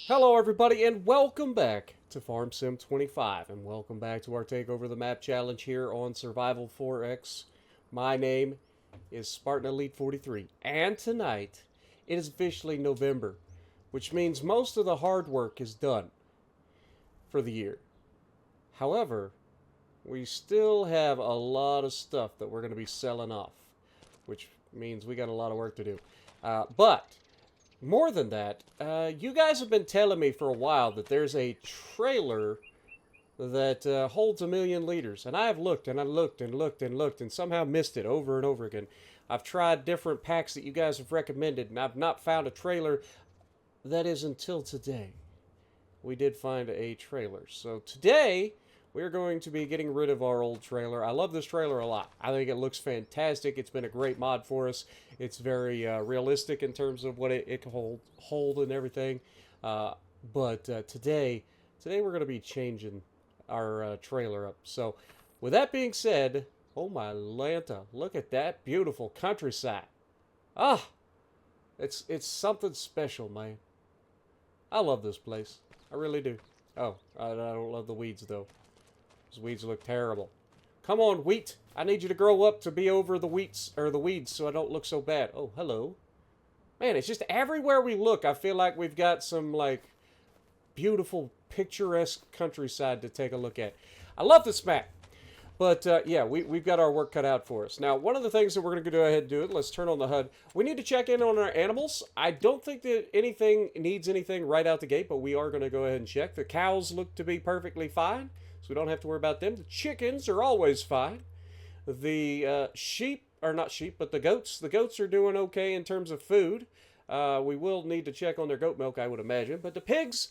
Hello everybody and welcome back to Farm Sim 25 and welcome back to our Take Over the Map challenge here on Survival 4X. My name is Spartan Elite 43 and tonight it is officially November, which means most of the hard work is done for the year. However, we still have a lot of stuff that we're going to be selling off, which means we got a lot of work to do. But more than that, you guys have been telling me for a while that there's a trailer that holds 1,000,000 liters. And I have looked and I looked and looked and looked and somehow missed it over and over again. I've tried different packs that you guys have recommended and I've not found a trailer. That is until today. We did find a trailer. So today, we're going to be getting rid of our old trailer. I love this trailer a lot. I think it looks fantastic. It's been a great mod for us. It's very realistic in terms of what it can hold and everything. But today we're going to be changing our trailer up. So with that being said, oh my Lanta, look at that beautiful countryside. Ah, it's something special, man. I love this place. I really do. Oh, I don't love the weeds though. Those weeds look terrible. Come on, wheat. I need you to grow up to be over the weeds so I don't look so bad. Oh, hello. Man, it's just everywhere we look, I feel like we've got some like beautiful picturesque countryside to take a look at. I love this map. But yeah, we've got our work cut out for us. Now, one of the things that we're going to go ahead and do, let's turn on the HUD. We need to check in on our animals. I don't think that anything needs anything right out the gate, but we are going to go ahead and check. The cows look to be perfectly fine, so we don't have to worry about them. The chickens are always fine. The sheep, or not sheep, but the goats. The goats are doing okay in terms of food. We will need to check on their goat milk, I would imagine. But the pigs,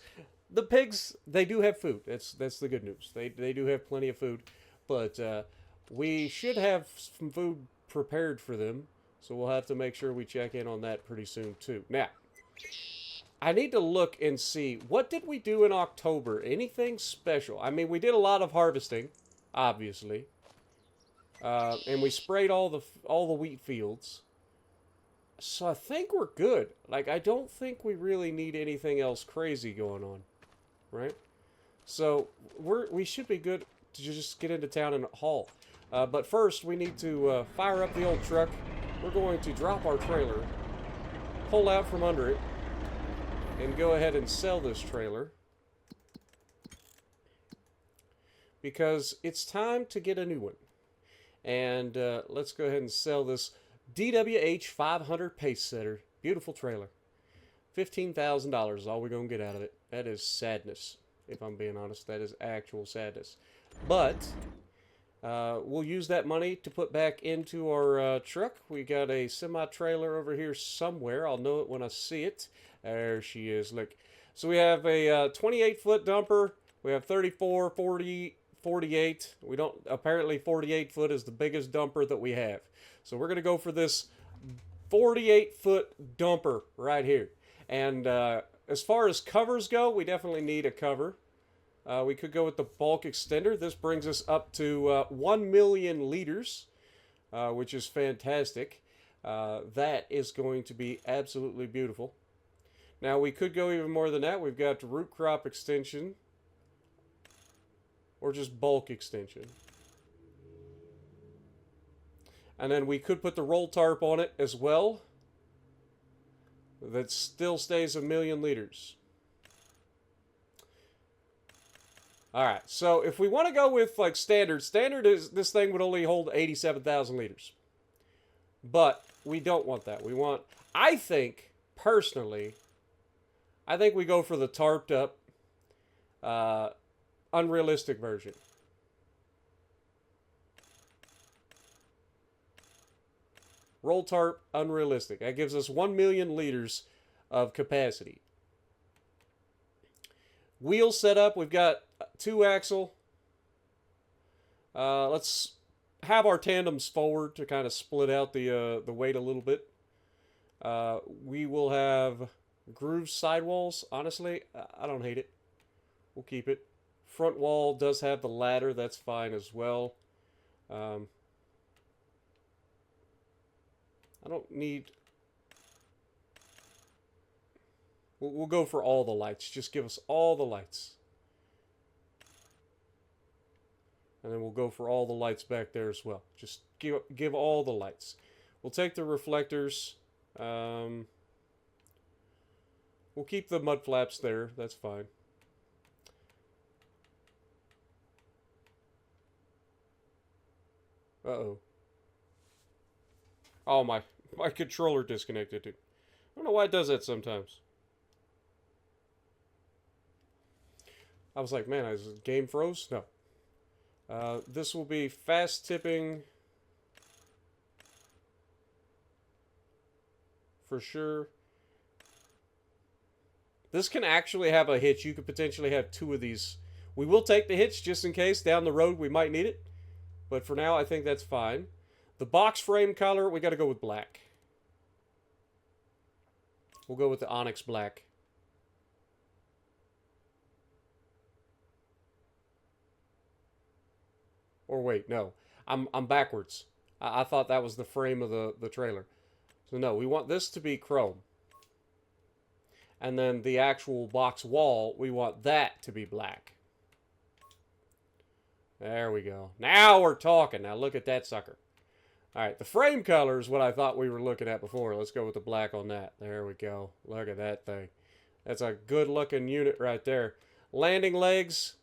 they do have food. That's the good news. They do have plenty of food. But we should have some food prepared for them, so we'll have to make sure we check in on that pretty soon too. Now, I need to look and see, what did we do in October? Anything special? I mean, we did a lot of harvesting, obviously, and we sprayed all the wheat fields. So I think we're good. Like, I don't think we really need anything else crazy going on, right? So we should be good to just get into town and haul. But first, we need to fire up the old truck. We're going to drop our trailer, pull out from under it, and go ahead and sell this trailer. Because it's time to get a new one. And let's go ahead and sell this DWH 500 pace setter. Beautiful trailer. $15,000 is all we're going to get out of it. That is sadness. If I'm being honest, that is actual sadness. But we'll use that money to put back into our truck. We got a semi-trailer over here somewhere. I'll know it when I see it. There she is. Look. So we have a 28-foot dumper. We have 34, 40, 48. We don't. Apparently 48-foot is the biggest dumper that we have. So we're going to go for this 48-foot dumper right here. And as far as covers go, we definitely need a cover. We could go with the bulk extender. This brings us up to 1,000,000 liters, which is fantastic. That is going to be absolutely beautiful. Now, we could go even more than that. We've got root crop extension, or just bulk extension. And then we could put the roll tarp on it as well. That still stays 1,000,000 liters. Alright, so if we want to go with like standard is this thing would only hold 87,000 liters. But we don't want that. We want, I think, personally, I think we go for the tarped up, unrealistic version. Roll tarp, unrealistic. That gives us 1,000,000 liters of capacity. Wheel setup, we've got 2-axle. Let's have our tandems forward to kind of split out the weight a little bit. We will have groove sidewalls. Honestly, I don't hate it. We'll keep it. Front wall does have the ladder. That's fine as well. I don't need We'll go for all the lights. Just give us all the lights. And then we'll go for all the lights back there as well. Just give all the lights. We'll take the reflectors. We'll keep the mud flaps there. That's fine. Uh-oh. Oh, my controller disconnected. I don't know why it does that sometimes. I was like, man, is the game froze? No. This will be fast tipping for sure. This can actually have a hitch. You could potentially have 2 of these. We will take the hitch just in case down the road we might need it. But for now, I think that's fine. The box frame color, we got to go with black. We'll go with the onyx black. Or wait, no. I'm backwards. I thought that was the frame of the trailer. So no, we want this to be chrome. And then the actual box wall, we want that to be black. There we go. Now we're talking. Now look at that sucker. Alright, the frame color is what I thought we were looking at before. Let's go with the black on that. There we go. Look at that thing. That's a good looking unit right there. Landing legs.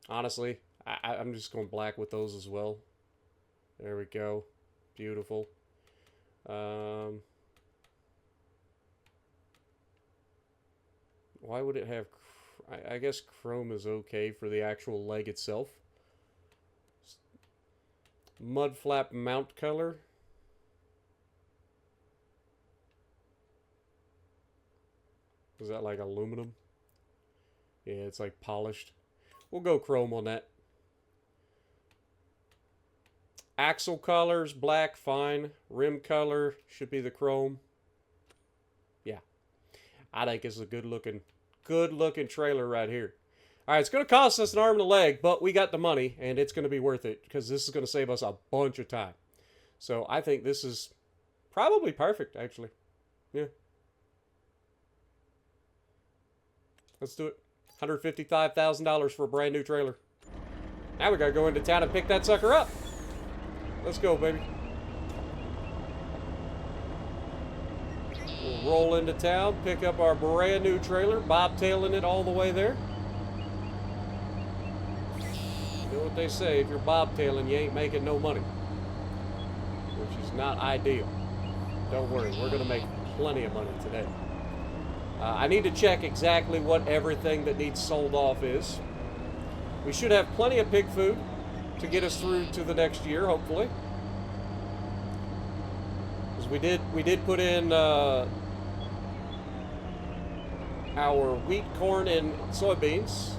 Honestly, I'm just going black with those as well. There we go. Beautiful. Why would it have... I guess chrome is okay for the actual leg itself. Mud flap mount color. Is that like aluminum? Yeah, it's like polished. We'll go chrome on that. Axle colors, black, fine. Rim color should be the chrome. Yeah. I think it's a good looking trailer right here. Alright, it's going to cost us an arm and a leg, but we got the money, and it's going to be worth it, because this is going to save us a bunch of time. So I think this is probably perfect, actually. Yeah. Let's do it. $155,000 for a brand new trailer. Now we gotta go into town and pick that sucker up. Let's go, baby. We'll roll into town, pick up our brand new trailer, bobtailing it all the way there. You know what they say, if you're bobtailing, you ain't making no money. Which is not ideal. Don't worry, we're gonna make plenty of money today. I need to check exactly what everything that needs sold off is. We should have plenty of pig food to get us through to the next year, hopefully. Because we did put in our wheat, corn, and soybeans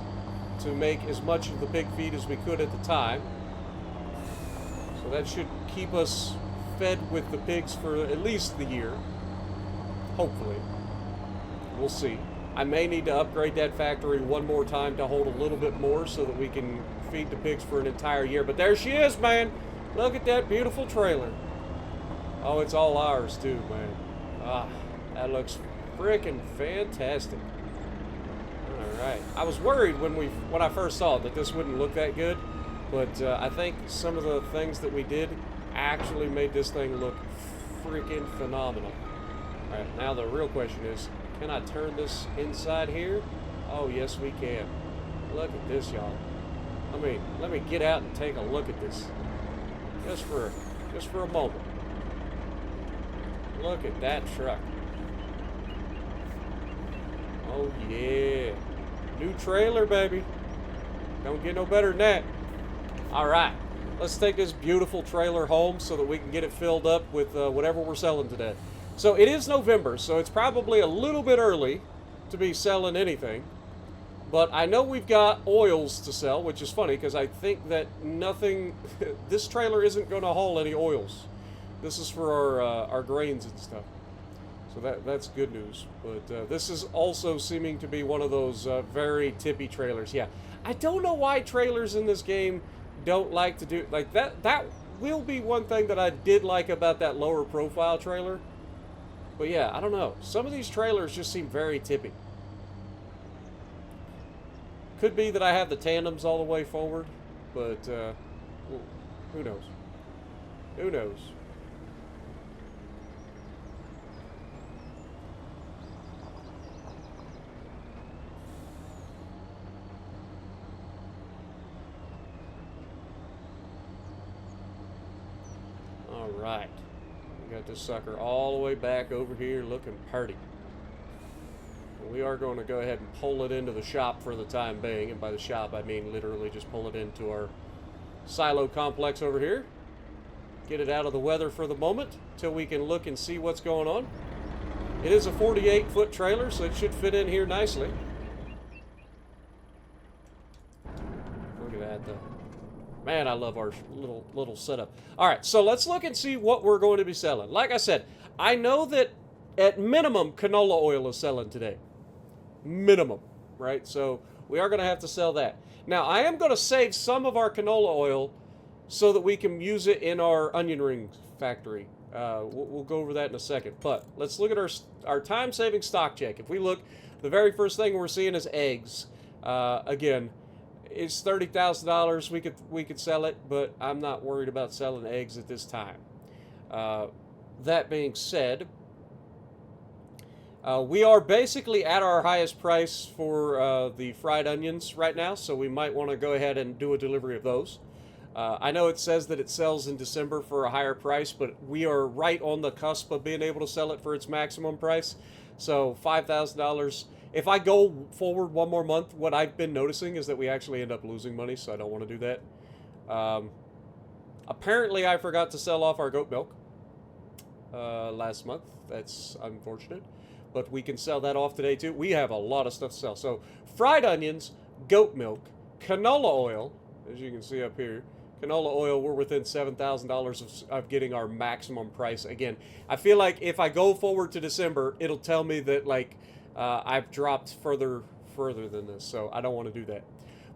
to make as much of the pig feed as we could at the time. So that should keep us fed with the pigs for at least the year. Hopefully. We'll see. I may need to upgrade that factory one more time to hold a little bit more so that we can feed the pigs for an entire year. But there she is, man. Look at that beautiful trailer. Oh, it's all ours too, man. Ah, that looks freaking fantastic. All right. I was worried when I first saw it that this wouldn't look that good, but I think some of the things that we did actually made this thing look freaking phenomenal. All right. Now the real question is, can I turn this inside here? Oh, yes, we can. Look at this, y'all. Let me get out and take a look at this. Just for a moment. Look at that truck. Oh, yeah. New trailer, baby. Don't get no better than that. All right. Let's take this beautiful trailer home so that we can get it filled up with whatever we're selling today. So it is November, so it's probably a little bit early to be selling anything. But I know we've got oils to sell, which is funny because I think that this trailer isn't going to haul any oils. This is for our grains and stuff. So that's good news. But this is also seeming to be one of those very tippy trailers. Yeah, I don't know why trailers in this game don't like to do like that. That will be one thing that I did like about that lower profile trailer. But yeah, I don't know. Some of these trailers just seem very tippy. Could be that I have the tandems all the way forward, but who knows? Who knows? All right. We got this sucker all the way back over here looking pretty. We are going to go ahead and pull it into the shop for the time being, and by the shop I mean literally just pull it into our silo complex over here. Get it out of the weather for the moment till we can look and see what's going on. It is a 48-foot trailer, so it should fit in here nicely. Look at that though. Man, I love our little setup. All right, so let's look and see what we're going to be selling. Like I said, I know that at minimum canola oil is selling today. Minimum, right? So we are going to have to sell that. Now, I am going to save some of our canola oil so that we can use it in our onion ring factory. We'll go over that in a second. But let's look at our time-saving stock check. If we look, the very first thing we're seeing is eggs. Again, it's $30,000. We could sell it, but I'm not worried about selling eggs at this time. That being said, we are basically at our highest price for the fried onions right now, so we might want to go ahead and do a delivery of those. I know it says that it sells in December for a higher price, but we are right on the cusp of being able to sell it for its maximum price. So $5,000. If I go forward one more month, what I've been noticing is that we actually end up losing money, so I don't want to do that. Apparently, I forgot to sell off our goat milk last month. That's unfortunate. But we can sell that off today too. We have a lot of stuff to sell. So fried onions, goat milk, canola oil, as you can see up here. Canola oil, we're within $7,000 of getting our maximum price. Again, I feel like if I go forward to December, it'll tell me that like I've dropped further than this. So I don't want to do that.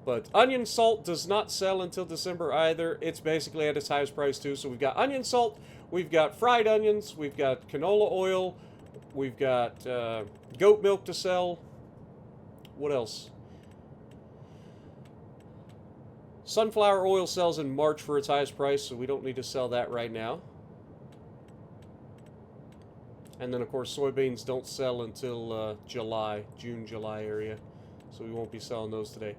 But onion salt does not sell until December either. It's basically at its highest price too. So we've got onion salt, we've got fried onions, we've got canola oil, we've got goat milk to sell. What else? Sunflower oil sells in March for its highest price, so we don't need to sell that right now. And then, of course, soybeans don't sell until June, July area. So we won't be selling those today.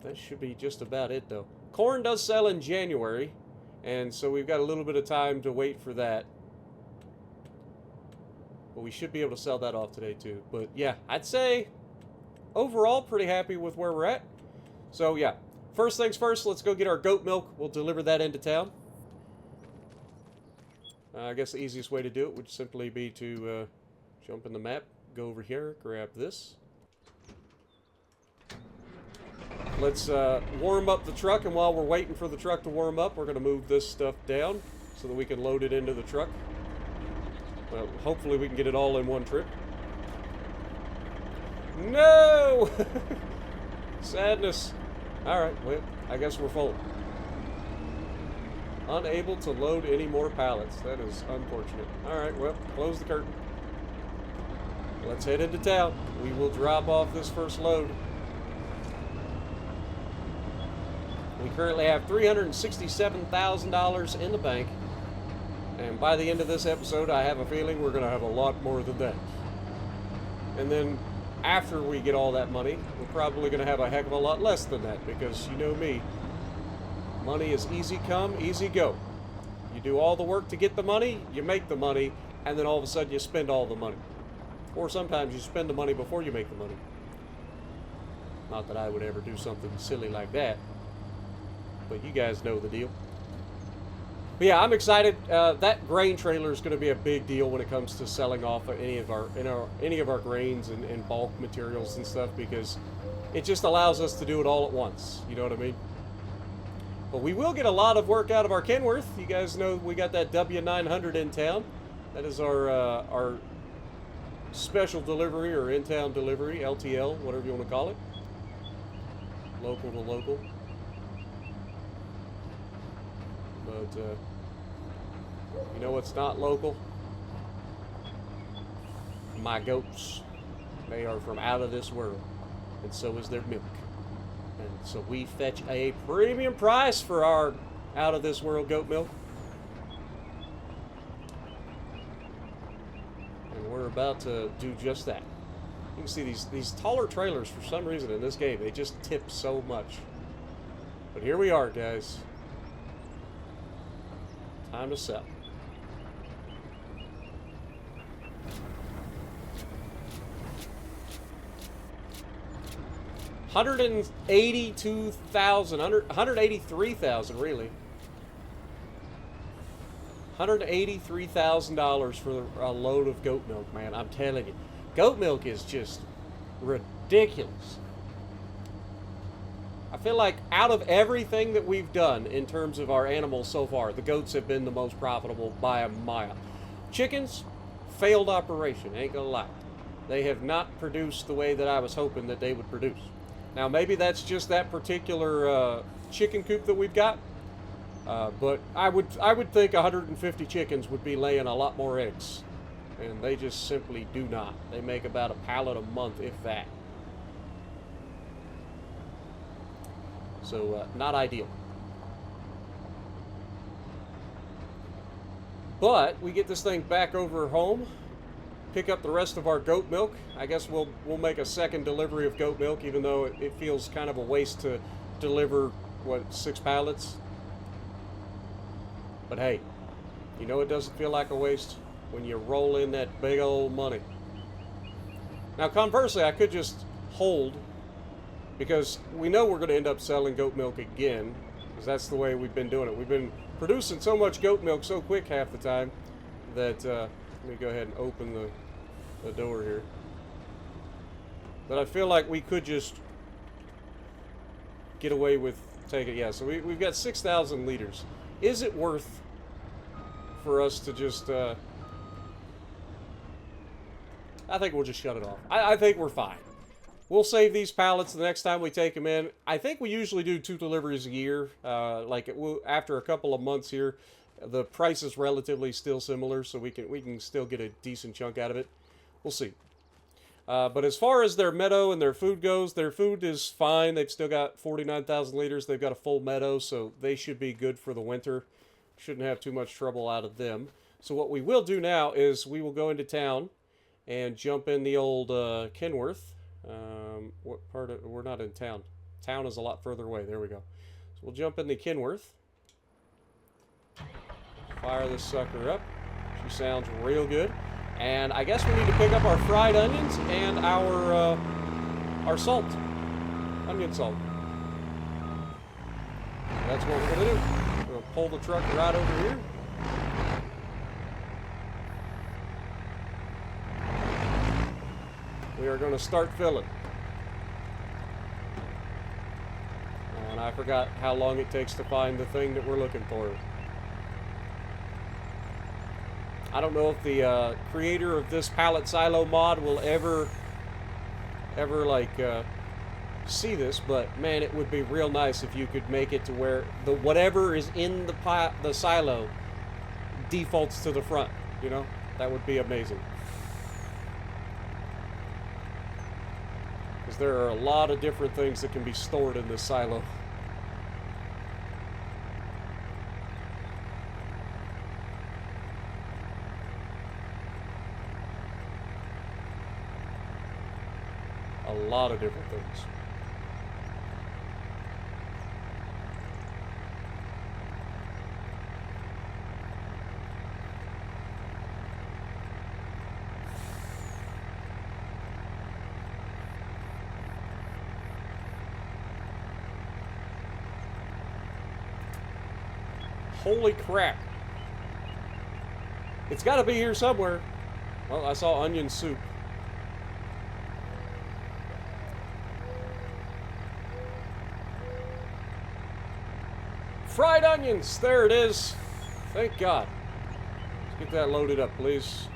That should be just about it, though. Corn does sell in January, and so we've got a little bit of time to wait for that. But we should be able to sell that off today, too. But, yeah, I'd say overall pretty happy with where we're at. So, yeah. First things first, let's go get our goat milk. We'll deliver that into town. I guess the easiest way to do it would simply be to jump in the map, go over here, grab this. Let's warm up the truck, and while we're waiting for the truck to warm up, we're going to move this stuff down so that we can load it into the truck. Well, hopefully we can get it all in one trip. No! Sadness. Alright, well, I guess we're full. Unable to load any more pallets. That is unfortunate. Alright, well, close the curtain. Let's head into town. We will drop off this first load. We currently have $367,000 in the bank. And by the end of this episode, I have a feeling we're going to have a lot more than that. And then after we get all that money, we're probably going to have a heck of a lot less than that, because you know me, money is easy come, easy go. You do all the work to get the money, you make the money, and then all of a sudden you spend all the money. Or sometimes you spend the money before you make the money. Not that I would ever do something silly like that, but you guys know the deal. But yeah, I'm excited. That grain trailer is going to be a big deal when it comes to selling off any of our grains and bulk materials and stuff, because it just allows us to do it all at once. You know what I mean? But we will get a lot of work out of our Kenworth. You guys know we got that W900 in town. That is our special delivery, or in-town delivery, LTL, whatever you want to call it. Local to local. But, you know what's not local? my goats. They are from out of this world, and so is their milk. And so we fetch a premium price for our out of this world goat milk. And we're about to do just that. You can see these taller trailers, for some reason in this game, they just tip so much. But here we are, guys. Time to sell. $183,000, really. $183,000 for a load of goat milk, man. I'm telling you. Goat milk is just ridiculous. I feel like out of everything that we've done in terms of our animals so far, the goats have been the most profitable by a mile. Chickens, failed operation, ain't gonna lie. They have not produced the way that I was hoping that they would produce. Now, maybe that's just that particular chicken coop that we've got, but I would think 150 chickens would be laying a lot more eggs, and they just simply do not. They make about a pallet a month, if that. So, not ideal. But we get this thing back over home, pick up the rest of our goat milk. I guess we'll make a second delivery of goat milk, even though it feels kind of a waste to deliver, what, 6 pallets? But hey, you know it doesn't feel like a waste when you roll in that big old money. Now, conversely, I could just hold, because we know we're going to end up selling goat milk again, because that's the way we've been doing it. We've been producing so much goat milk so quick half the time that, let me go ahead and open the door here, that I feel like we could just get away with taking, yeah, so we've got 6,000 liters. Is it worth for us to just, I think we'll just shut it off. I think we're fine. We'll save these pallets the next time we take them in. I think we usually do 2 deliveries a year. After a couple of months here, the price is relatively still similar, so we can still get a decent chunk out of it. We'll see. But as far as their meadow and their food goes, their food is fine. They've still got 49,000 liters. They've got a full meadow, so they should be good for the winter. Shouldn't have too much trouble out of them. So what we will do now is we will go into town and jump in the old Kenworth. What part of, we're not in town. Town is a lot further away. There we go. So we'll jump in the Kenworth. Fire this sucker up. She sounds real good. And I guess we need to pick up our fried onions and our salt. Onion salt. That's what we're going to do. We're going to pull the truck right over here. We are going to start filling. And I forgot how long it takes to find the thing that we're looking for. I don't know if the creator of this pallet silo mod will ever see this, but man, it would be real nice if you could make it to where the whatever is in the silo defaults to the front. You know, that would be amazing. Because there are a lot of different things that can be stored in this silo. A lot of different things. Holy crap. It's got to be here somewhere. Well, I saw onion soup. Fried onions! There it is. Thank God. Let's get that loaded up, please.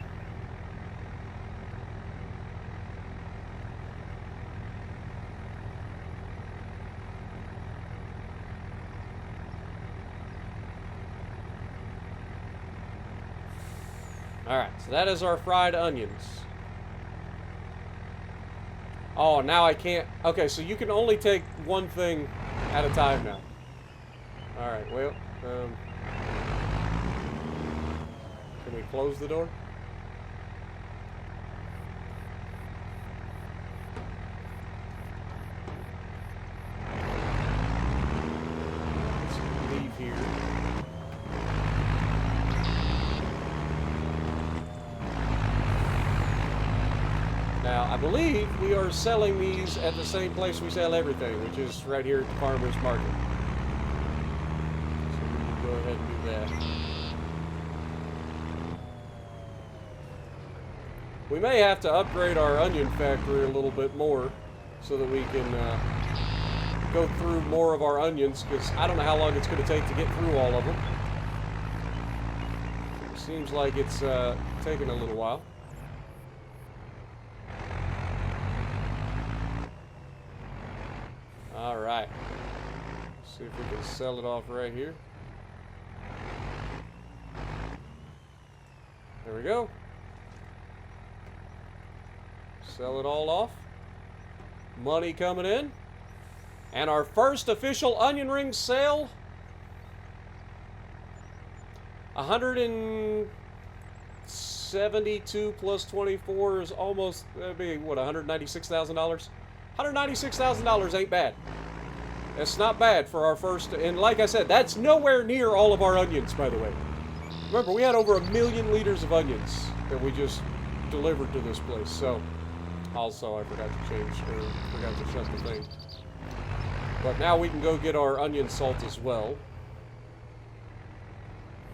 Alright, so that is our fried onions. Oh, now I can't. Okay, so you can only take one thing at a time now. Alright, well, can we close the door? Let's leave here. Now, I believe we are selling these at the same place we sell everything, which is right here at the farmer's market. So we can go ahead and do that. We may have to upgrade our onion factory a little bit more so that we can go through more of our onions, because I don't know how long it's going to take to get through all of them. It seems like it's taking a little while. Alright. See if we can sell it off right here. There we go. Sell it all off. Money coming in. And our first official onion ring sale. 172 plus 24 is almost, that'd be what, $196,000? $196,000 ain't bad. That's not bad for our first, and like I said, that's nowhere near all of our onions, by the way. Remember, we had over 1 million liters of onions that we just delivered to this place. So, also, I forgot to change, or forgot to shut the thing. But now we can go get our onion salt as well.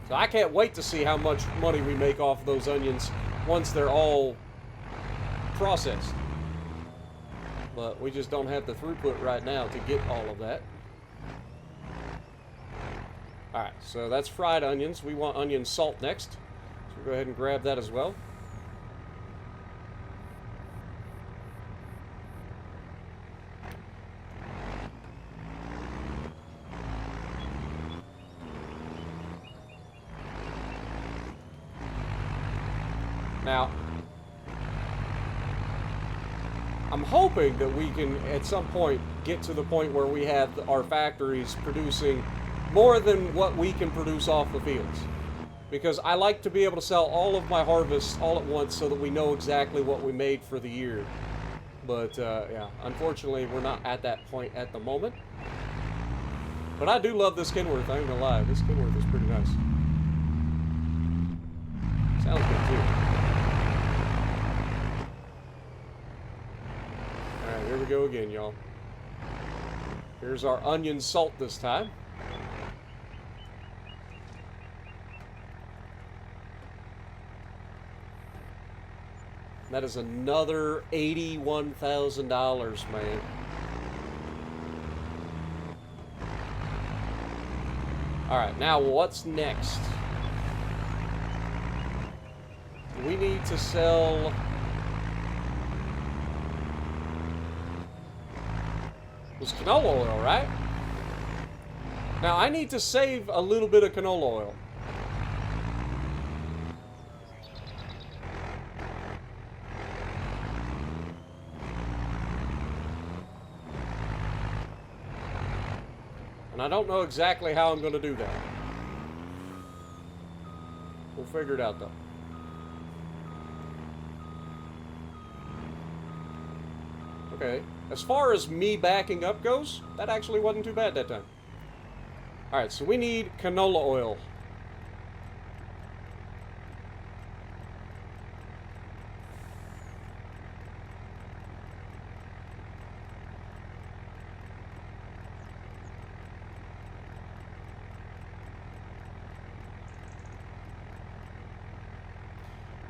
So I can't wait to see how much money we make off those onions once they're all processed. But we just don't have the throughput right now to get all of that. Alright, so that's fried onions. We want onion salt next. So we'll go ahead and grab that as well. Now, I'm hoping that we can, at some point, get to the point where we have our factories producing more than what we can produce off the fields. Because I like to be able to sell all of my harvests all at once so that we know exactly what we made for the year. But, yeah, unfortunately, we're not at that point at the moment. But I do love this Kenworth, I ain't gonna lie. This Kenworth is pretty nice. Sounds good, too. Alright, here we go again, y'all. Here's our onion salt this time. That is another $81,000, man. Alright, now what's next? We need to sell... It was canola oil, right? Now, I need to save a little bit of canola oil. And I don't know exactly how I'm going to do that. We'll figure it out, though. Okay. As far as me backing up goes, that actually wasn't too bad that time. Alright, so we need canola oil.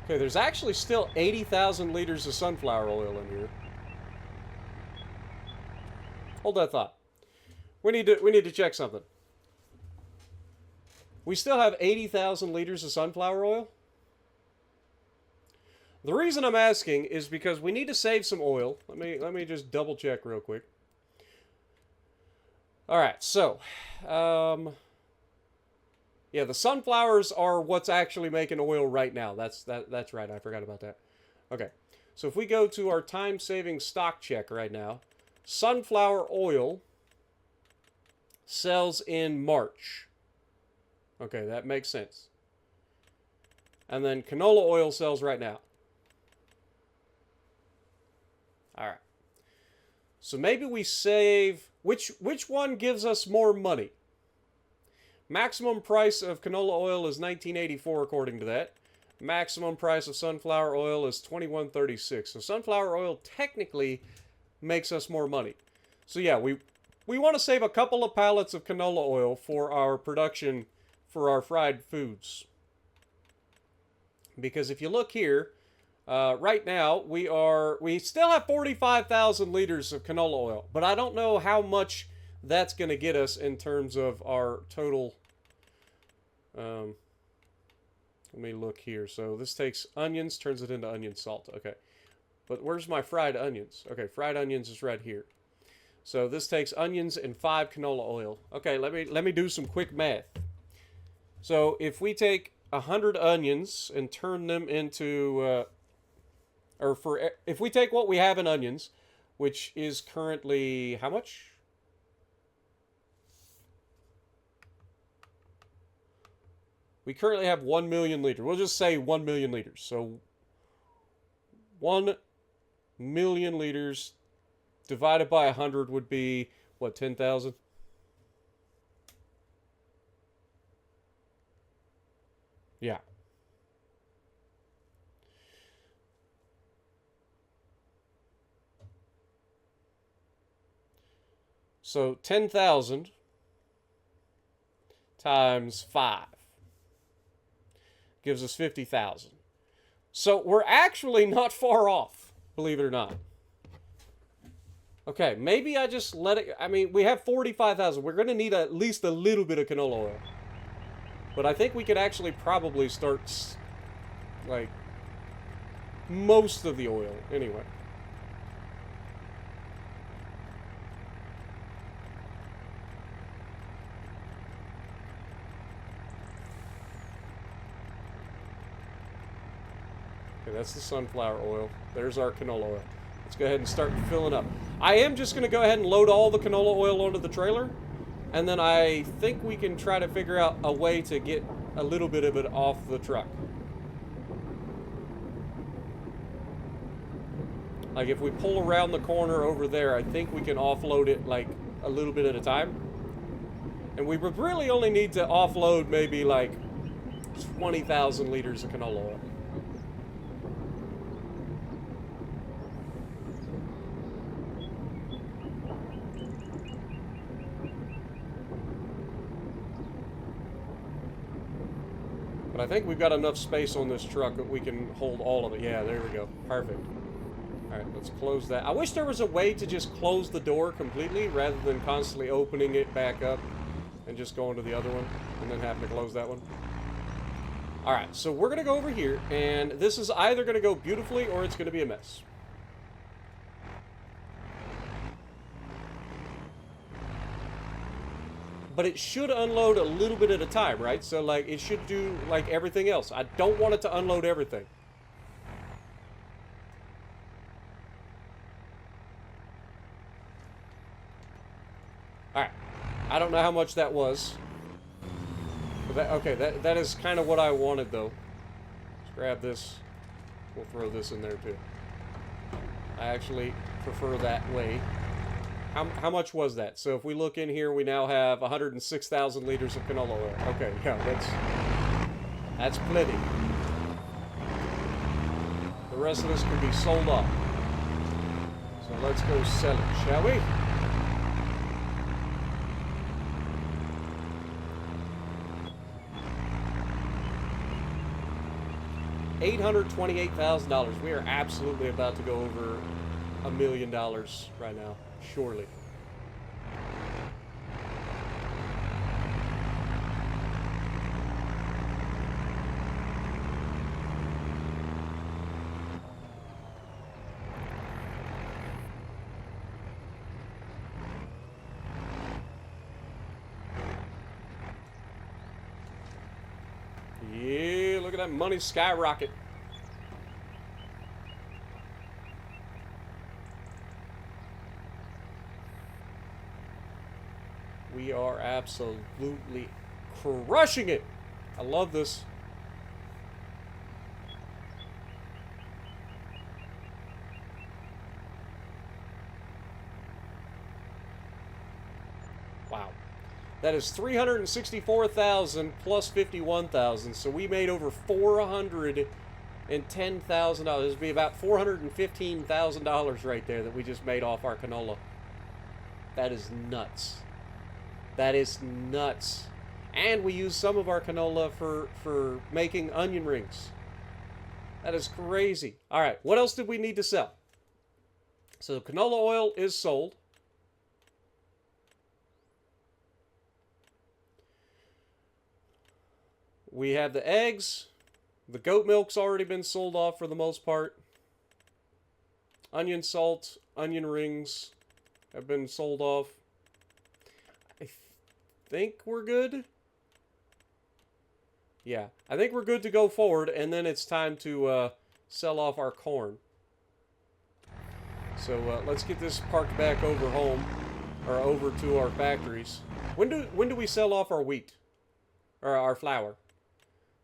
Okay, there's actually still 80,000 liters of sunflower oil in here. Hold that thought. We need to check something. We still have 80,000 liters of sunflower oil. The reason I'm asking is because we need to save some oil. Let me just double check real quick. All right, so yeah, the sunflowers are what's actually making oil right now. That's right. I forgot about that. Okay. So if we go to our time-saving stock check right now, sunflower oil sells in March. Okay, that makes sense. And then canola oil sells right now. All right. So maybe we save... Which one gives us more money? Maximum price of canola oil is $19.84 according to that. Maximum price of sunflower oil is $21.36. So sunflower oil technically makes us more money. So yeah, we want to save a couple of pallets of canola oil for our production for our fried foods. Because if you look here, right now we still have 45,000 liters of canola oil, but I don't know how much that's going to get us in terms of our total. Let me look here. So this takes onions, turns it into onion salt. Okay, but where's my fried onions? Okay, fried onions is right here. So this takes onions and 5 canola oil. Okay, let me do some quick math. So if we take 100 onions and turn them into, if we take what we have in onions, which is currently how much? We currently have 1 million liters. We'll just say 1 million liters. So 1 million liters divided by 100 would be, what, 10,000? Yeah. So 10,000 times 5 gives us 50,000. So we're actually not far off, believe it or not. Okay, maybe I just let it... I mean, we have 45,000. We're going to need at least a little bit of canola oil. But I think we could actually probably start, like, most of the oil. Anyway. Okay, that's the sunflower oil. There's our canola oil. Let's go ahead and start filling up. I am just going to go ahead and load all the canola oil onto the trailer. And then I think we can try to figure out a way to get a little bit of it off the truck. Like if we pull around the corner over there, I think we can offload it like a little bit at a time. And we would really only need to offload maybe like 20,000 liters of canola oil. But I think we've got enough space on this truck that we can hold all of it. Yeah, there we go. Perfect. Alright, let's close that. I wish there was a way to just close the door completely rather than constantly opening it back up and just going to the other one and then having to close that one. Alright, so we're going to go over here, and this is either going to go beautifully or it's going to be a mess. But it should unload a little bit at a time, right? So, like, it should do, like, everything else. I don't want it to unload everything. Alright. I don't know how much that was. But that, okay, that is kind of what I wanted, though. Let's grab this. We'll throw this in there, too. I actually prefer that way. How much was that? So if we look in here, we now have 106,000 liters of canola oil. Okay, yeah, that's plenty. The rest of this can be sold off. So let's go sell it, shall we? $828,000. We are absolutely about to go over $1 million right now. Surely. Yeah, look at that money skyrocket. We are absolutely crushing it. I love this. Wow. That is 364,000 plus 51,000. So we made over $410,000. This would be about $415,000 right there that we just made off our canola. That is nuts. That is nuts. And we use some of our canola for making onion rings. That is crazy. All right, what else did we need to sell? So canola oil is sold. We have the eggs. The goat milk's already been sold off for the most part. Onion salt, onion rings have been sold off. I think we're good. Yeah, I think we're good to go forward, and then it's time to sell off our corn. So let's get this parked back over home, or over to our factories. When do we sell off our wheat, or our flour?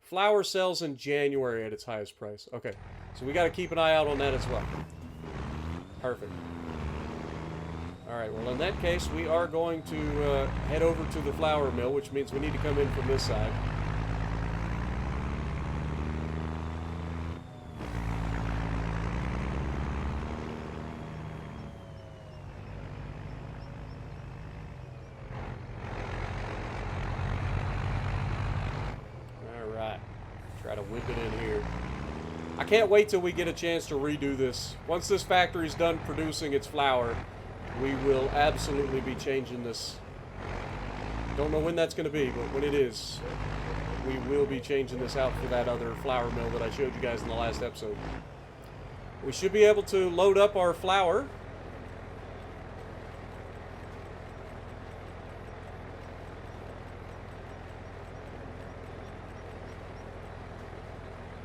Flour sells in January at its highest price. Okay, so we got to keep an eye out on that as well. Perfect. All right, well, in that case, we are going to head over to the flour mill, which means we need to come in from this side. Try to whip it in here. I can't wait till we get a chance to redo this. Once this factory's done producing its flour, we will absolutely be changing this. Don't know when that's going to be, but when it is, we will be changing this out for that other flour mill that I showed you guys in the last episode. We should be able to load up our flour.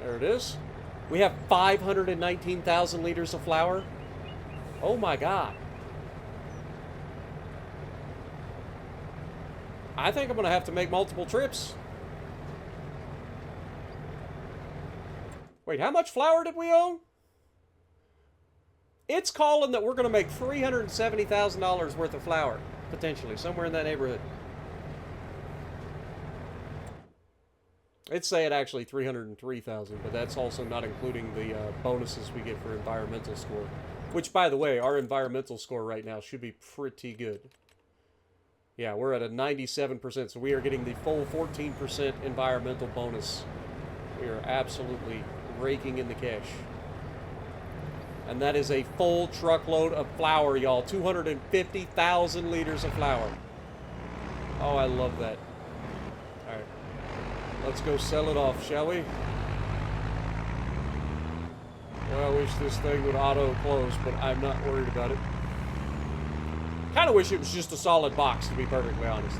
There it is. We have 519,000 liters of flour. Oh my God. I think I'm going to have to make multiple trips. Wait, how much flour did we own? It's calling that we're going to make $370,000 worth of flour, potentially, somewhere in that neighborhood. It's saying actually 303,000, but that's also not including the bonuses we get for environmental score. Which, by the way, our environmental score right now should be pretty good. Yeah, we're at a 97%, so we are getting the full 14% environmental bonus. We are absolutely raking in the cash. And that is a full truckload of flour, y'all. 250,000 liters of flour. Oh, I love that. All right. Let's go sell it off, shall we? Well, I wish this thing would auto-close, but I'm not worried about it. Kind of wish it was just a solid box, to be perfectly honest.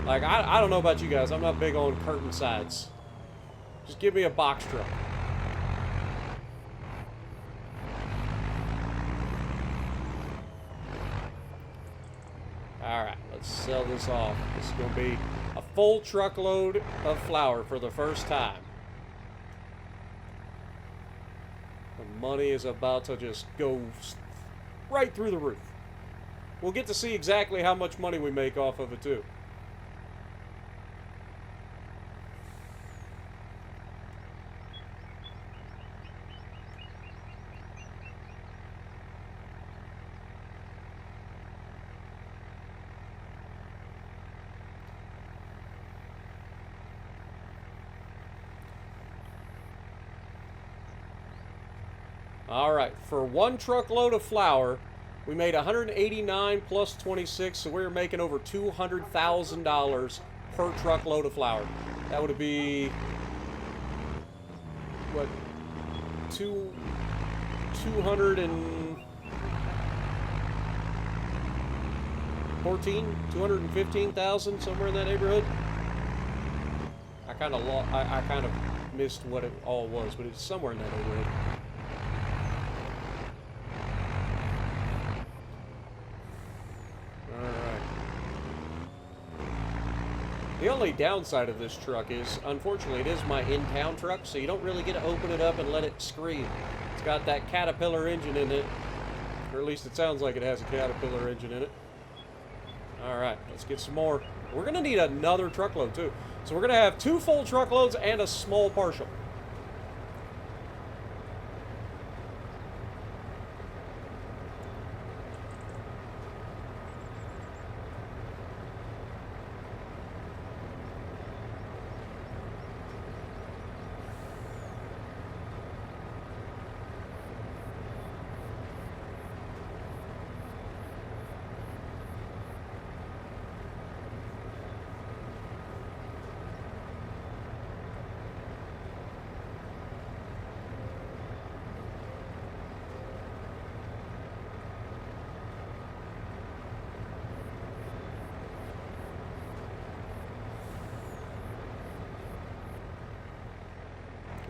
Like, I don't know about you guys. I'm not big on curtain sides. Just give me a box truck. Alright, let's sell this off. This is going to be a full truckload of flour for the first time. The money is about to just go right through the roof. We'll get to see exactly how much money we make off of it, too. Alright, for one truckload of flour, we made $189 plus 26, so we're making over $200,000 per truckload of flour. That would be, what, 215,000, somewhere in that neighborhood. I kind of missed what it all was, but it's somewhere in that neighborhood. The only downside of this truck is, unfortunately, it is my in-town truck, so you don't really get to open it up and let it scream. It's got that Caterpillar engine in it, or at least it sounds like it has a Caterpillar engine in it. Alright, let's get some more. We're going to need another truckload, too. So we're going to have 2 full truckloads and a small partial.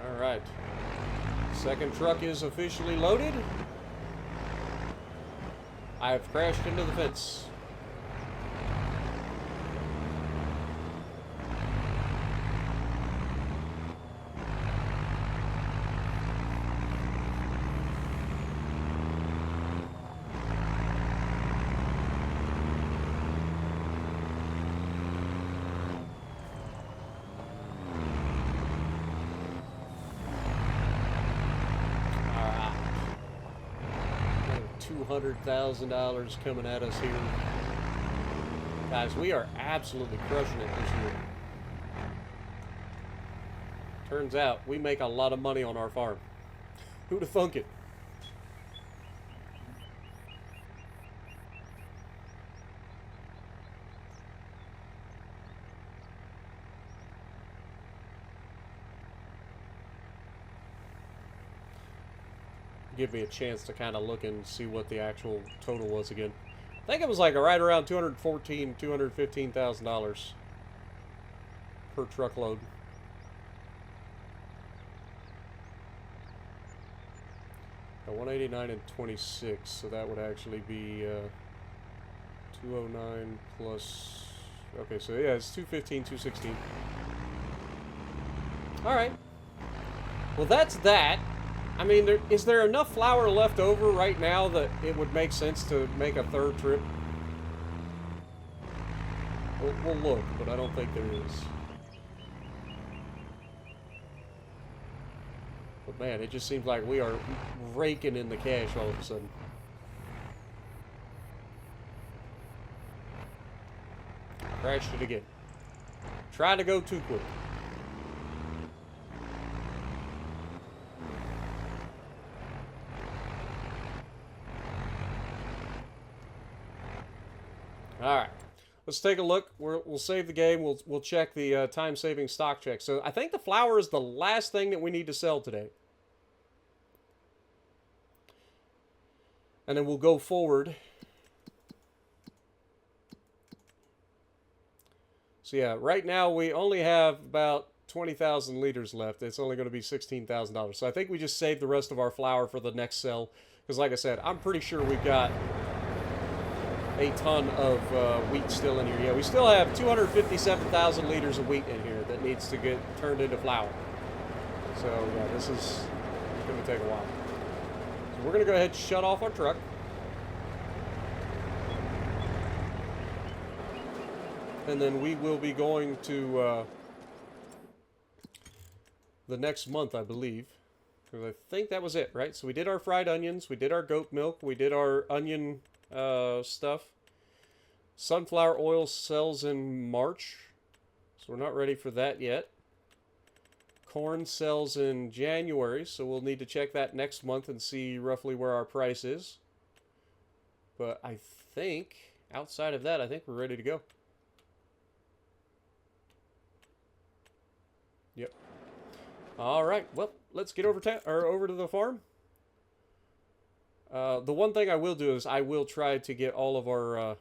Alright. Second truck is officially loaded. I have crashed into the fence. $200,000 coming at us here. Guys, we are absolutely crushing it this year. Turns out, we make a lot of money on our farm. Who'd have thunk it? Give me a chance to kind of look and see what the actual total was again. I think it was like right around $215,000 per truckload. At 189 and 26, so that would actually be 209 plus. Okay, so yeah, it's 215, 216. All right. Well, that's that. I mean, is there enough flour left over right now that it would make sense to make a third trip? We'll look, but I don't think there is. But man, it just seems like we are raking in the cash all of a sudden. Crashed it again. Trying to go too quick. All right, let's take a look. We'll save the game. We'll check the time-saving stock check. So I think the flour is the last thing that we need to sell today, and then we'll go forward. So yeah, right now we only have about 20,000 liters left. It's only going to be $16,000. So I think we just save the rest of our flour for the next sell, because like I said, I'm pretty sure we've got a ton of wheat still in here. Yeah, we still have 257,000 liters of wheat in here that needs to get turned into flour. So yeah, this is going to take a while. So we're going to go ahead and shut off our truck. And then we will be going to the next month, I believe. Because I think that was it, right? So we did our fried onions, we did our goat milk, we did our onion stuff. Sunflower oil sells in March, so we're not ready for that yet. Corn sells in January, so we'll need to check that next month and see roughly where our price is. But I think, outside of that, I think we're ready to go. Yep. All right, well, let's get over to the farm. The one thing I will do is I will try to get all of our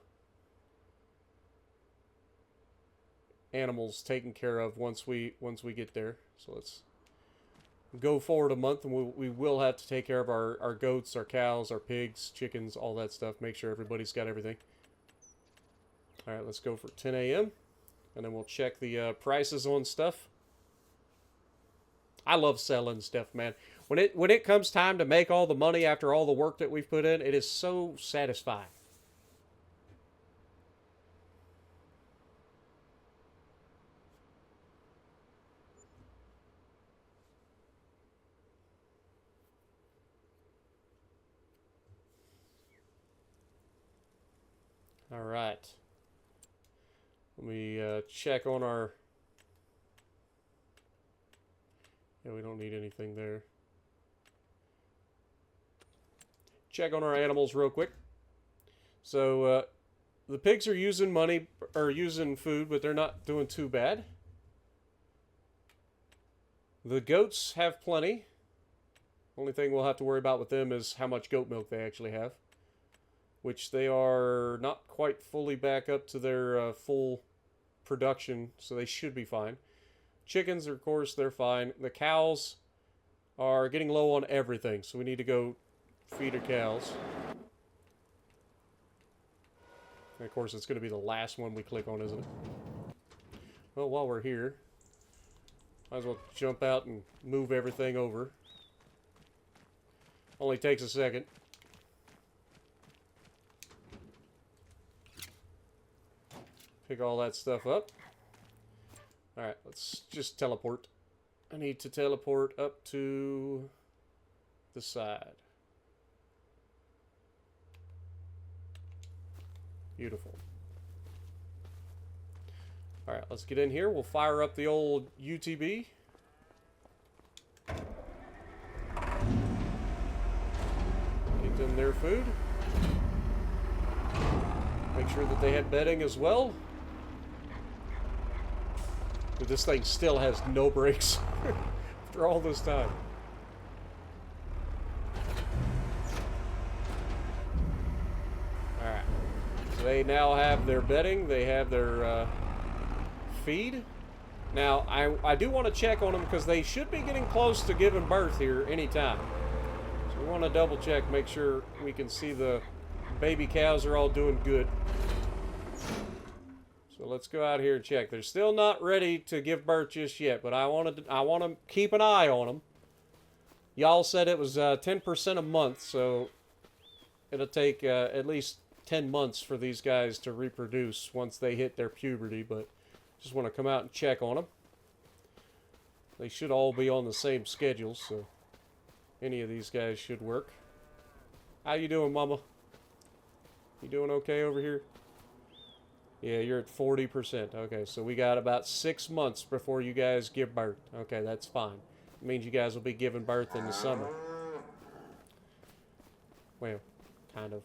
animals taken care of once we get there. So let's go forward a month, and we will have to take care of our goats, our cows, our pigs, chickens, all that stuff. Make sure everybody's got everything. All right, let's go for 10 a.m. And then we'll check the prices on stuff. I love selling stuff, man. When it comes time to make all the money after all the work that we've put in, it is so satisfying. All right. Let me check on our... Yeah, we don't need anything there. Check on our animals real quick. So, the pigs are using money, or using food, but they're not doing too bad. The goats have plenty. Only thing we'll have to worry about with them is how much goat milk they actually have, which they are not quite fully back up to their full production, so they should be fine. Chickens, of course, they're fine. The cows are getting low on everything, so we need to go feed our cows. And of course, it's going to be the last one we click on, isn't it? Well, while we're here, might as well jump out and move everything over. Only takes a second. Pick all that stuff up. Alright, let's just teleport. I need to teleport up to the side. Beautiful. Alright, let's get in here. We'll fire up the old UTB. Get them their food. Make sure that they had bedding as well. But this thing still has no brakes after all this time. Alright. So they now have their bedding. They have their feed. Now, I do want to check on them because they should be getting close to giving birth here anytime. So we want to double check, make sure we can see the baby cows are all doing good. So let's go out here and check. They're still not ready to give birth just yet, but I want to keep an eye on them. Y'all said it was 10% a month, so it'll take at least 10 months for these guys to reproduce once they hit their puberty, but just want to come out and check on them. They should all be on the same schedule, so any of these guys should work. How you doing, Mama? You doing okay over here? Yeah, you're at 40%. Okay, so we got about 6 months before you guys give birth. Okay, that's fine. It means you guys will be giving birth in the summer. Well, kind of.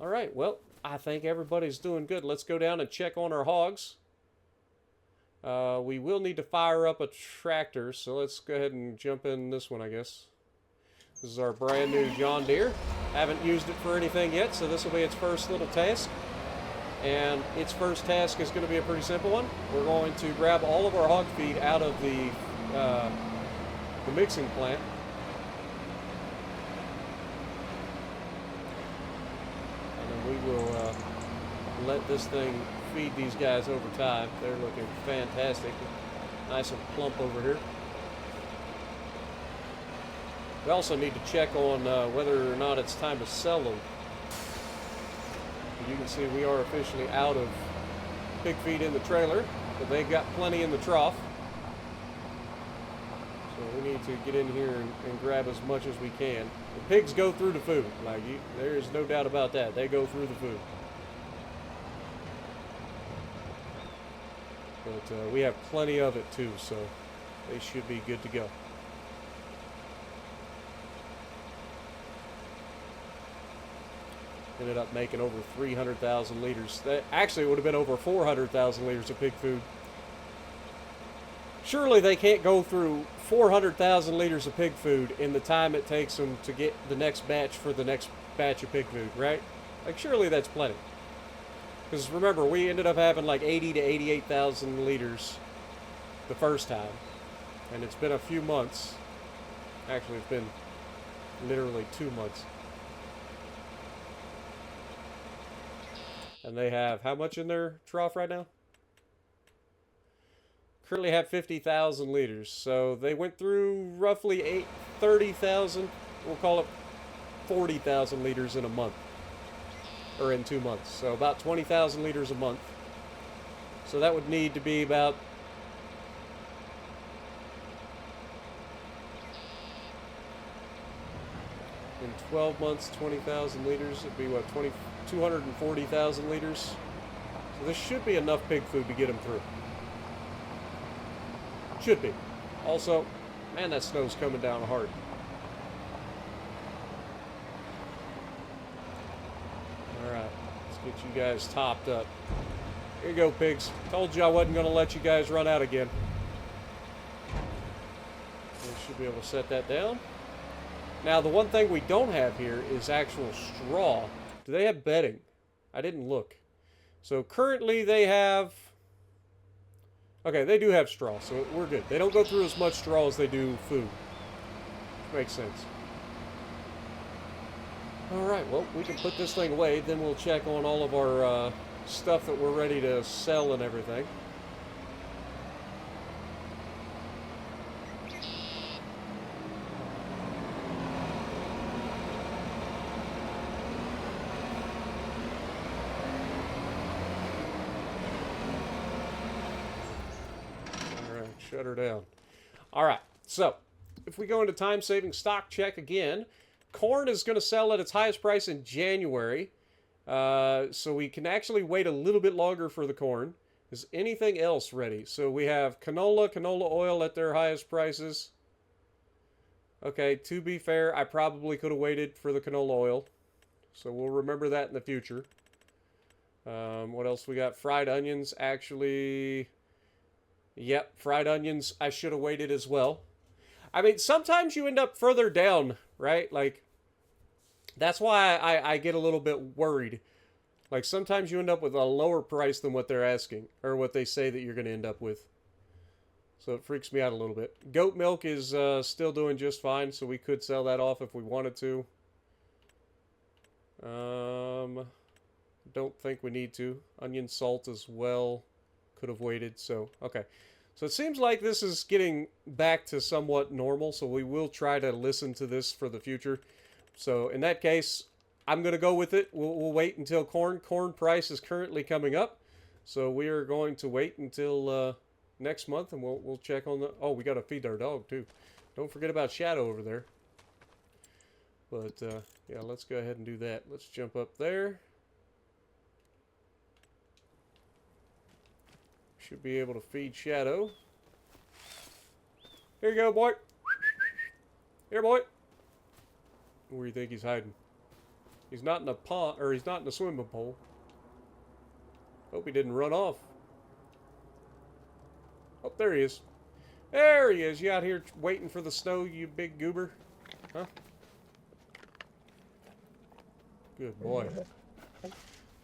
All right, well, I think everybody's doing good. Let's go down and check on our hogs. We will need to fire up a tractor, so let's go ahead and jump in this one, I guess. This is our brand new John Deere. Haven't used it for anything yet, so this will be its first little task. And its first task is going to be a pretty simple one. We're going to grab all of our hog feed out of the mixing plant. And then we will let this thing feed these guys over time. They're looking fantastic. Nice and plump over here. We also need to check on whether or not it's time to sell them. You can see we are officially out of pig feed in the trailer, but they've got plenty in the trough. So we need to get in here and grab as much as we can. The pigs go through the food. There is no doubt about that. They go through the food. But we have plenty of it too, so they should be good to go. Ended up making over 300,000 liters. Actually, it would have been over 400,000 liters of pig food. Surely they can't go through 400,000 liters of pig food in the time it takes them to get the next batch for the next batch of pig food, right? Like, surely that's plenty. Because remember, we ended up having like 80 to 88,000 liters the first time. And it's been a few months. Actually, it's been literally 2 months. And they have how much in their trough right now? currently have 50,000 liters. So they went through roughly 30,000, we'll call it 40,000 liters in a month. Or in 2 months. So about 20,000 liters a month. So that would need to be about in 12 months, 20,000 liters. It'd be what, 240,000 liters. So this should be enough pig food to get them through. Should be. Also, man, that snow's coming down hard. Alright, let's get you guys topped up. Here you go, pigs. Told you I wasn't going to let you guys run out again. We should be able to set that down. Now, the one thing we don't have here is actual straw. Do they have bedding? I didn't look. So currently they have... Okay, they do have straw, so we're good. They don't go through as much straw as they do food. Makes sense. Alright, well, we can put this thing away. Then we'll check on all of our stuff that we're ready to sell and everything. Shut her down. Alright, so if we go into time-saving stock check again, corn is going to sell at its highest price in January. So we can actually wait a little bit longer for the corn. Is anything else ready? So we have canola oil at their highest prices. Okay, to be fair, I probably could have waited for the canola oil. So we'll remember that in the future. What else we got? Fried onions, actually... Yep, fried onions, I should have waited as well. I mean, sometimes you end up further down, right? Like, that's why I get a little bit worried. Like, sometimes you end up with a lower price than what they're asking, or what they say that you're going to end up with. So it freaks me out a little bit. Goat milk is still doing just fine, so we could sell that off if we wanted to. Don't think we need to. Onion salt as well. Could have waited, so okay. So it seems like this is getting back to somewhat normal, so we will try to listen to this for the future. So in that case, I'm going to go with it. We'll wait until corn price is currently coming up. So we are going to wait until next month, and we'll check on the... Oh, we got to feed our dog, too. Don't forget about Shadow over there. But, yeah, let's go ahead and do that. Let's jump up there. Should be able to feed Shadow. Here you go, boy. Here, boy. Where do you think he's hiding? He's not in a pond, or he's not in a swimming pool. Hope he didn't run off. Oh, there he is. There he is. You out here waiting for the snow, you big goober? Huh? Good boy.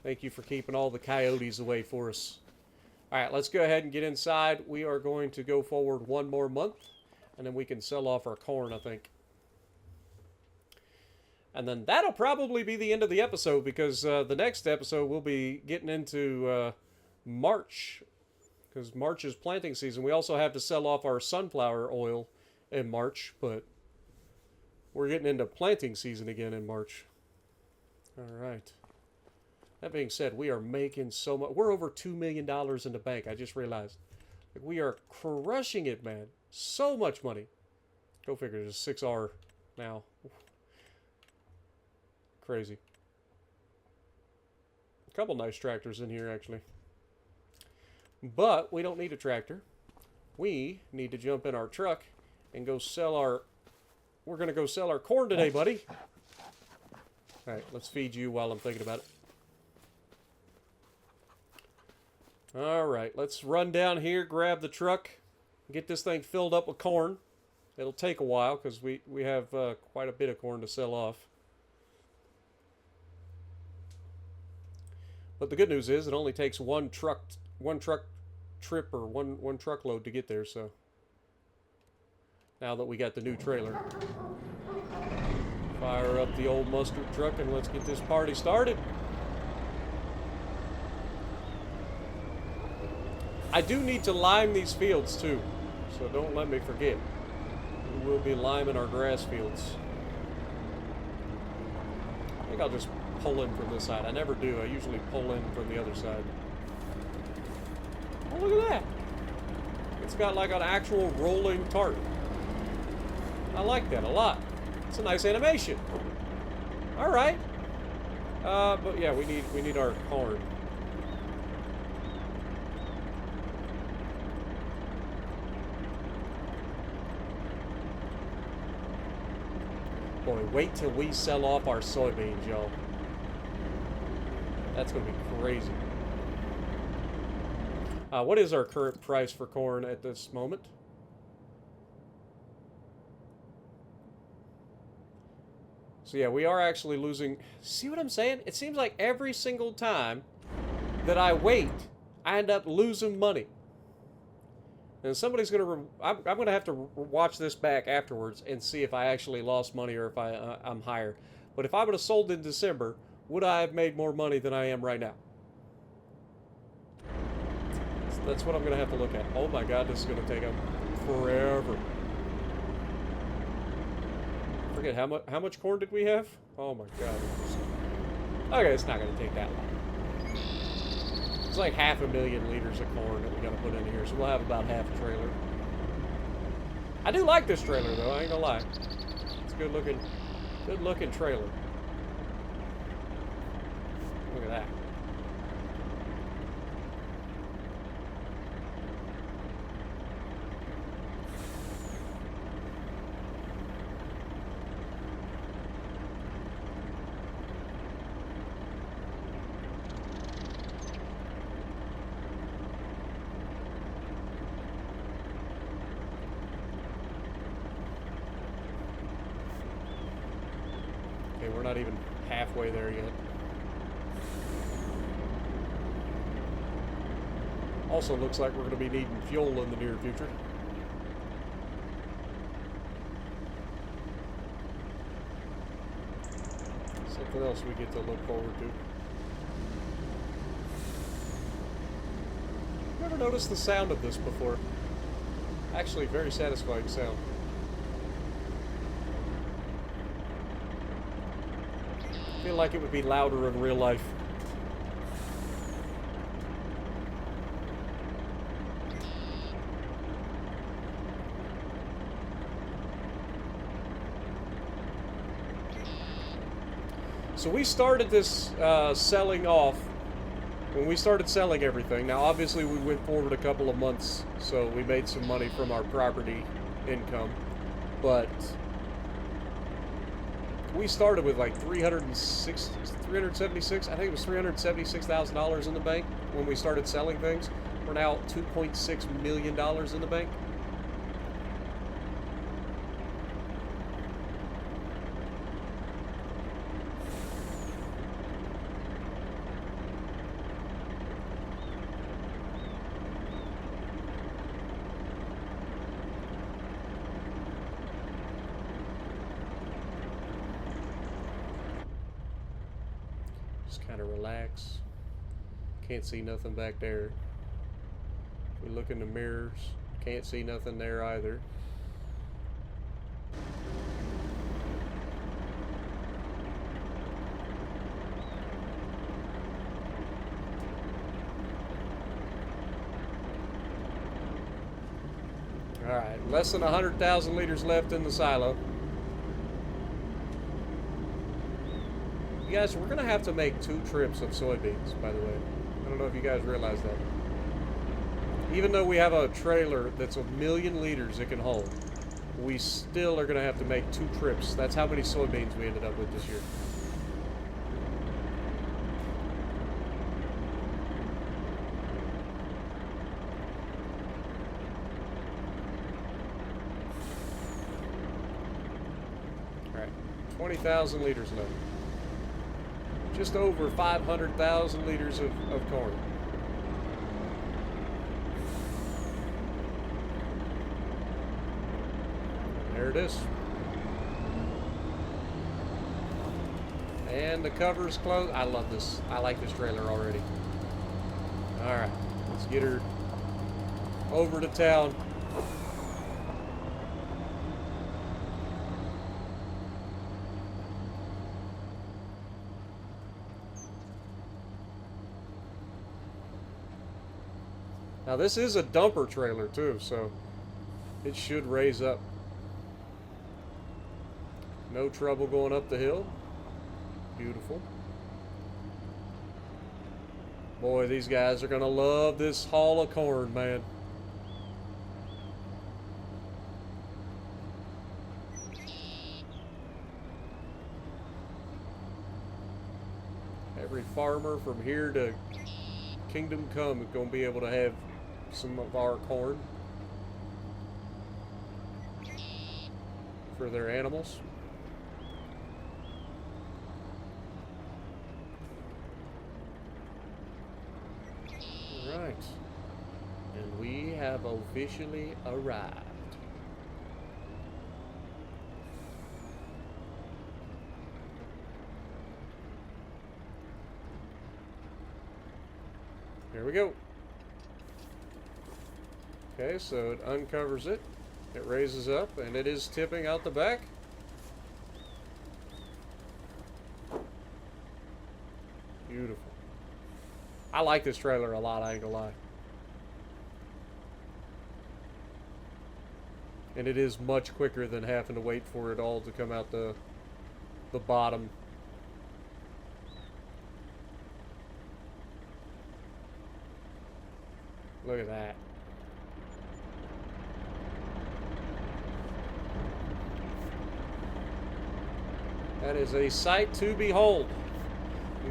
Thank you for keeping all the coyotes away for us. Alright, let's go ahead and get inside. We are going to go forward one more month, and then we can sell off our corn, I think. And then that'll probably be the end of the episode, because the next episode we'll be getting into March, because March is planting season. We also have to sell off our sunflower oil in March, but we're getting into planting season again in March. Alright. That being said, we are making so much. We're over $2 million in the bank. I just realized. Like, we are crushing it, man. So much money. Go figure. There's 6R now. Crazy. A couple nice tractors in here, actually. But we don't need a tractor. We need to jump in our truck and go sell our... We're going to go sell our corn today, buddy. All right, let's feed you while I'm thinking about it. All right, let's run down here, grab the truck, get this thing filled up with corn. It'll take a while because we have quite a bit of corn to sell off. But the good news is it only takes one truck trip or one truckload to get there. So now that we got the new trailer, fire up the old mustard truck and let's get this party started. I do need to lime these fields too, so don't let me forget. We will be liming our grass fields. I think I'll just pull in from this side. I never do. I usually pull in from the other side. Oh, look at that. It's got like an actual rolling tarp. I like that a lot. It's a nice animation. All right. But yeah, we need our corn. Boy, wait till we sell off our soybeans, y'all. That's gonna be crazy. What is our current price for corn at this moment? So yeah, we are actually losing. See what I'm saying? It seems like every single time that I wait, I end up losing money. And somebody's gonna. I'm gonna have to watch this back afterwards and see if I actually lost money or if I'm higher. But if I would have sold in December, would I have made more money than I am right now? That's what I'm gonna have to look at. Oh my God, this is gonna take up forever. Forget how much corn did we have? Oh my God. Okay, it's not gonna take that long. It's like 500,000 liters of corn that we gotta put in here, so we'll have about half a trailer. I do like this trailer though, I ain't gonna lie. It's a good looking trailer. Look at that. Okay, we're not even halfway there yet. Also looks like we're going to be needing fuel in the near future. Something else we get to look forward to. Never noticed the sound of this before. Actually, very satisfying sound. I feel like it would be louder in real life. So we started this selling off when we started selling everything. Now obviously we went forward a couple of months, so we made some money from our property income, but we started with like 376, I think it was $376,000 in the bank when we started selling things. We're now $2.6 million in the bank. Just kind of relax. Can't see nothing back there. We look in the mirrors. Can't see nothing there either. Alright, less than 100,000 liters left in the silo. You guys, we're going to have to make 2 trips of soybeans, by the way. I don't know if you guys realize that. Even though we have a trailer that's 1,000,000 liters it can hold, we still are going to have to make 2 trips. That's how many soybeans we ended up with this year. Alright, 20,000 liters left. Just over 500,000 liters of corn. There it is. And the cover's closed. I love this. I like this trailer already. Alright, let's get her over to town. Now this is a dumper trailer too, so it should raise up. No trouble going up the hill. Beautiful. Boy, these guys are gonna love this haul of corn, man. Every farmer from here to Kingdom Come is gonna be able to have some of our corn for their animals. Alright. And we have officially arrived. Here we go. Okay, so it uncovers it. It raises up, and it is tipping out the back. Beautiful. I like this trailer a lot, I ain't gonna lie. And it is much quicker than having to wait for it all to come out the bottom. Look at that. That is a sight to behold.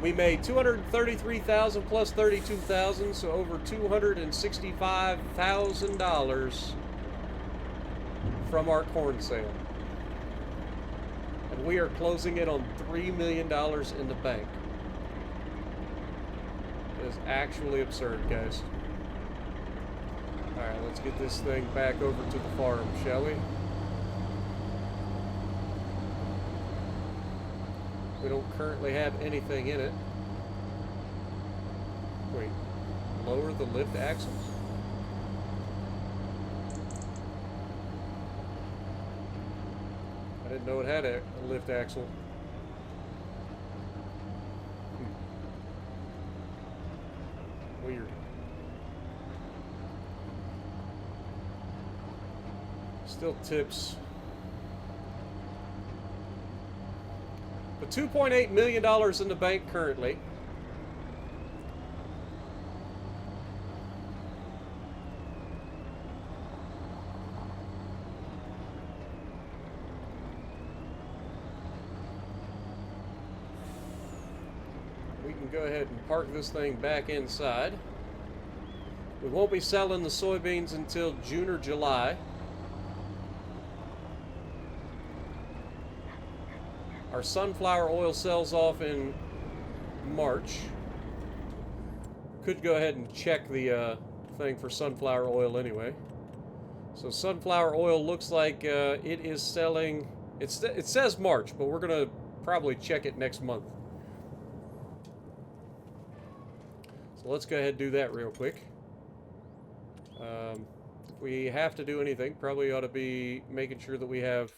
We made $233,000 plus $32,000, so over $265,000 from our corn sale. And we are closing it on $3 million in the bank. It is actually absurd, guys. Alright, let's get this thing back over to the farm, shall we? We don't currently have anything in it. Wait, lower the lift axles? I didn't know it had a lift axle. Weird. Still tips. But $2.8 million in the bank currently. We can go ahead and park this thing back inside. We won't be selling the soybeans until June or July. Our sunflower oil sells off in March. Could go ahead and check the thing for sunflower oil anyway. So sunflower oil looks like it is selling. It says March, but we're gonna probably check it next month. So let's go ahead and do that real quick. If we have to do anything, probably ought to be making sure that we have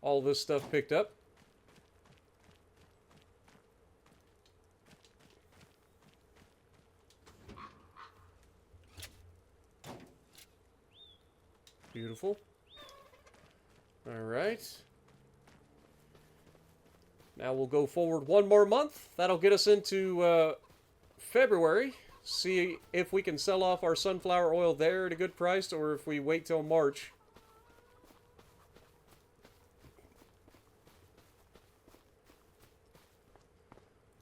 all this stuff picked up. Beautiful. All right. Now we'll go forward one more month. That'll get us into February. See if we can sell off our sunflower oil there at a good price, or if we wait till March.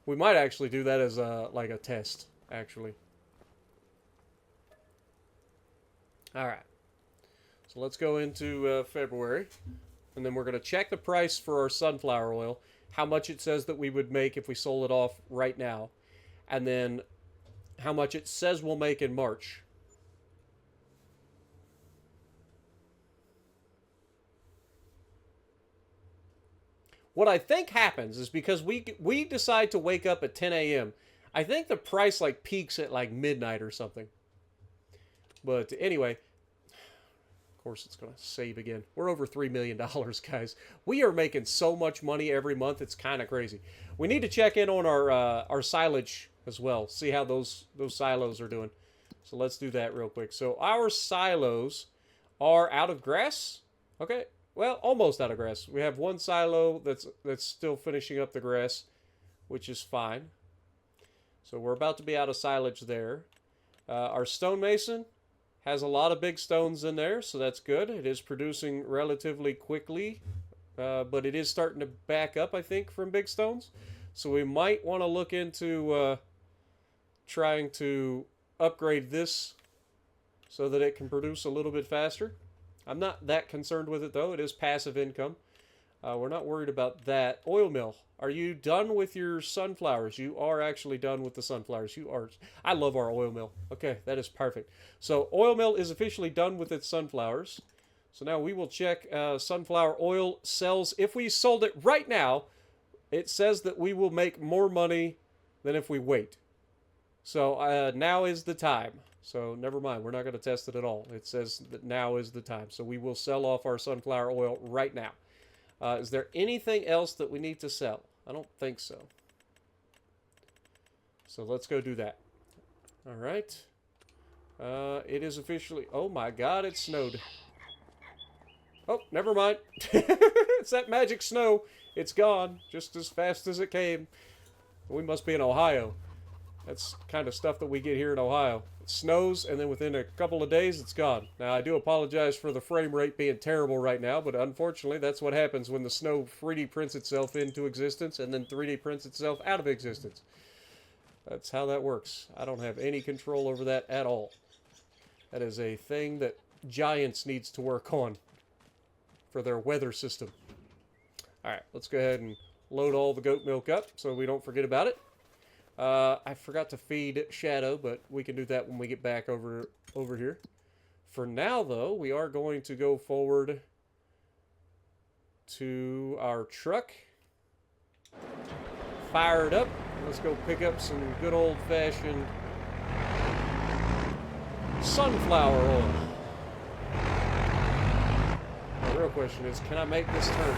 We might actually do that as like a test, actually. All right. So let's go into February, and then we're going to check the price for our sunflower oil, how much it says that we would make if we sold it off right now, and then how much it says we'll make in March. What I think happens is because we decide to wake up at 10 a.m., I think the price like peaks at like midnight or something. But anyway, of course, it's going to save again. We're over $3 million, guys. We are making so much money every month. It's kind of crazy. We need to check in on our silage as well. See how those silos are doing. So let's do that real quick. So our silos are out of grass. Okay. Well, almost out of grass. We have one silo that's still finishing up the grass, which is fine. So we're about to be out of silage there. Our stonemason has a lot of big stones in there, so that's good. It is producing relatively quickly, but it is starting to back up, I think, from big stones. So we might want to look into trying to upgrade this so that it can produce a little bit faster. I'm not that concerned with it, though. It is passive income. We're not worried about that. Oil mill. Are you done with your sunflowers? You are actually done with the sunflowers. You are. I love our oil mill. Okay, that is perfect. So oil mill is officially done with its sunflowers. So now we will check sunflower oil sales. If we sold it right now, it says that we will make more money than if we wait. So now is the time. So never mind. We're not going to test it at all. It says that now is the time. So we will sell off our sunflower oil right now. Is there anything else that we need to sell? I don't think so. So let's go do that. All right. It is officially... Oh my god, it snowed. Oh, never mind. It's that magic snow. It's gone just as fast as it came. We must be in Ohio. That's kind of stuff that we get here in Ohio. It snows, and then within a couple of days, it's gone. Now, I do apologize for the frame rate being terrible right now, but unfortunately, that's what happens when the snow 3D prints itself into existence and then 3D prints itself out of existence. That's how that works. I don't have any control over that at all. That is a thing that Giants needs to work on for their weather system. All right, let's go ahead and load all the goat milk up so we don't forget about it. I forgot to feed Shadow, but we can do that when we get back over here. For now, though, we are going to go forward to our truck. Fire it up. Let's go pick up some good old-fashioned sunflower oil. The real question is, can I make this turn?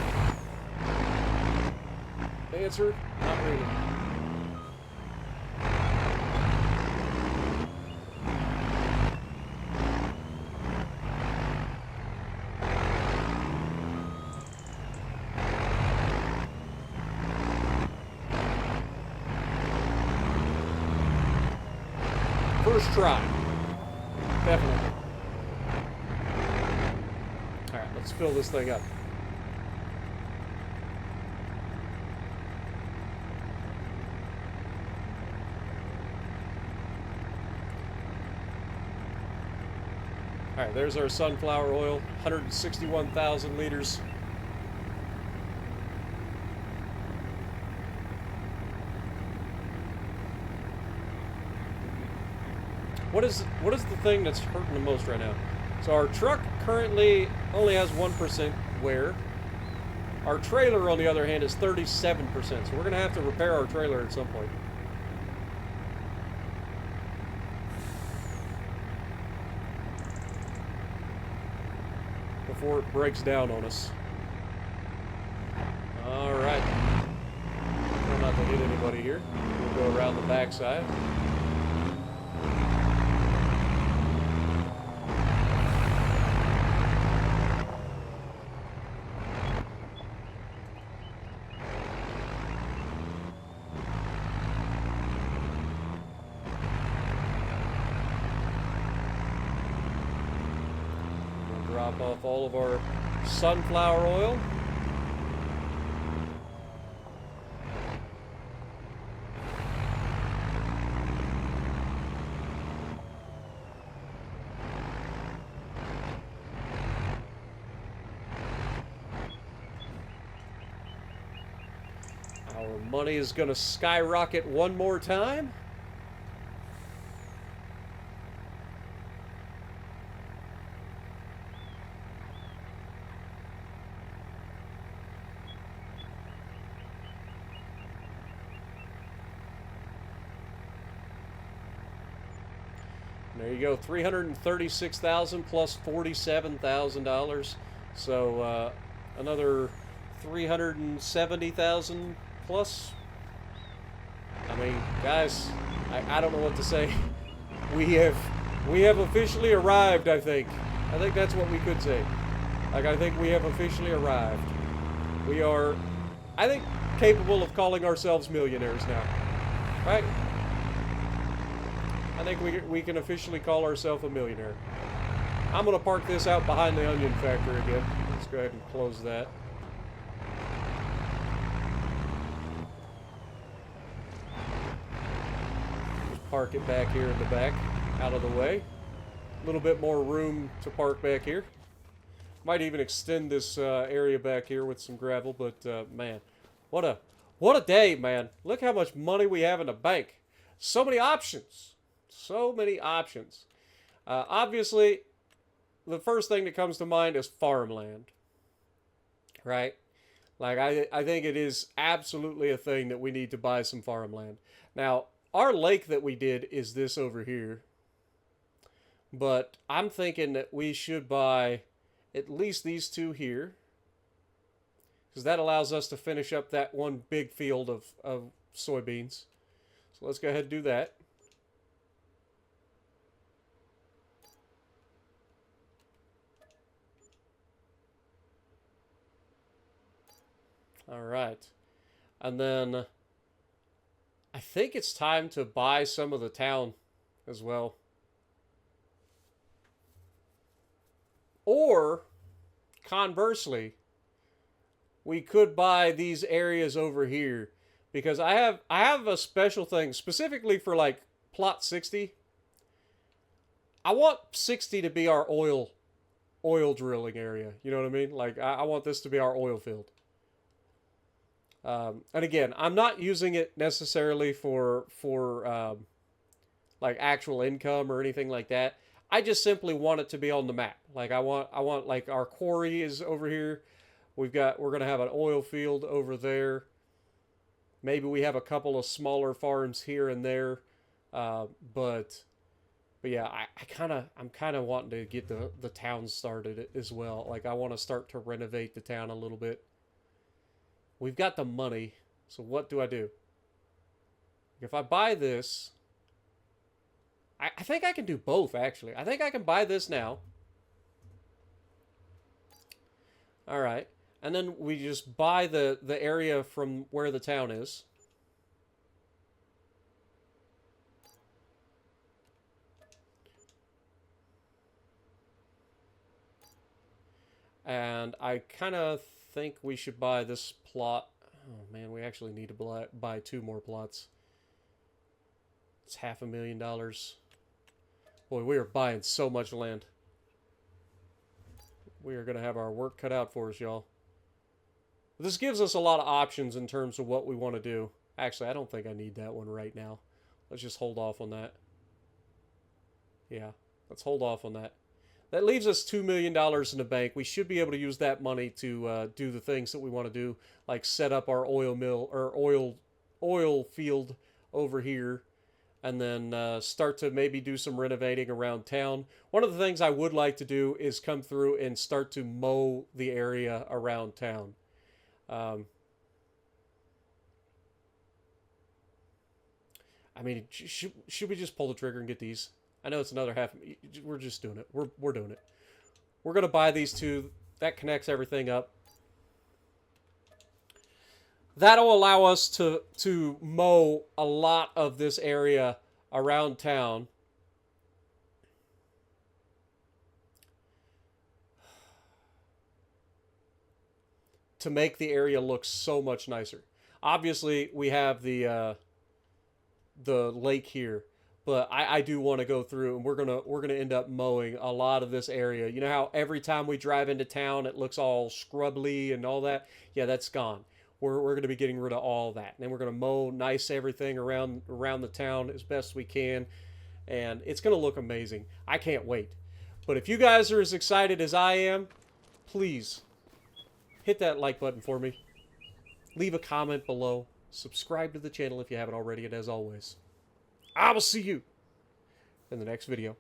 Answer, not really. First try. Definitely. Alright, let's fill this thing up. Alright, there's our sunflower oil. 161,000 liters. What is the thing that's hurting the most right now? So our truck currently only has 1% wear. Our trailer, on the other hand, is 37%. So we're going to have to repair our trailer at some point. Before it breaks down on us. Alright. Try not to hit anybody here. We'll go around the backside. Drop off all of our sunflower oil. Our money is going to skyrocket one more time. There you go, $336,000 plus $47,000. So another $370,000 plus. I mean, guys, I don't know what to say. We have officially arrived. I think that's what we could say. Like, I think we have officially arrived. We are, I think, capable of calling ourselves millionaires now, right? I think we can officially call ourselves a millionaire. I'm going to park this out behind the onion factory again. Let's go ahead and close that. Just park it back here in the back, out of the way. A little bit more room to park back here. Might even extend this area back here with some gravel, but man, what a day, man. Look how much money we have in the bank. So many options. So many options. Obviously, the first thing that comes to mind is farmland, right? Like, I think it is absolutely a thing that we need to buy some farmland. Now, our lake that we did is this over here, but I'm thinking that we should buy at least these two here, because that allows us to finish up that one big field of soybeans. So let's go ahead and do that. All right. And then I think it's time to buy some of the town as well. Or, conversely, we could buy these areas over here, because I have a special thing specifically for like plot 60. I want 60 to be our oil drilling area. You know what I mean? Like, I want this to be our oil field. And again, I'm not using it necessarily for like actual income or anything like that. I just simply want it to be on the map. Like, I want like our quarry is over here. We're gonna have an oil field over there. Maybe we have a couple of smaller farms here and there, but yeah, I'm kind of wanting to get the town started as well. Like, I want to start to renovate the town a little bit. We've got the money, so what do I do? If I buy this, I think I can do both, actually. I think I can buy this now. All right. And then we just buy the area from where the town is. And I kind of think we should buy this plot. Oh man, we actually need to buy two more plots. It's $500,000. Boy, we are buying so much land. We are going to have our work cut out for us, y'all. This gives us a lot of options in terms of what we want to do. Actually, I don't think I need that one right now. Let's just hold off on that. Yeah, let's hold off on that. That leaves us $2 million in the bank. We should be able to use that money to do the things that we want to do, like set up our oil mill or oil field over here, and then start to maybe do some renovating around town. One of the things I would like to do is come through and start to mow the area around town. I mean, should we just pull the trigger and get these? I know it's another half. We're just doing it. We're doing it. We're going to buy these two. That connects everything up. That'll allow us to mow a lot of this area around town. To make the area look so much nicer. Obviously, we have the lake here. But I do want to go through, and we're gonna end up mowing a lot of this area. You know how every time we drive into town, it looks all scrubbly and all that? Yeah, that's gone. We're gonna be getting rid of all that, and then we're gonna mow nice everything around the town as best we can, and it's gonna look amazing. I can't wait. But if you guys are as excited as I am, please hit that like button for me. Leave a comment below. Subscribe to the channel if you haven't already, and as always, I will see you in the next video.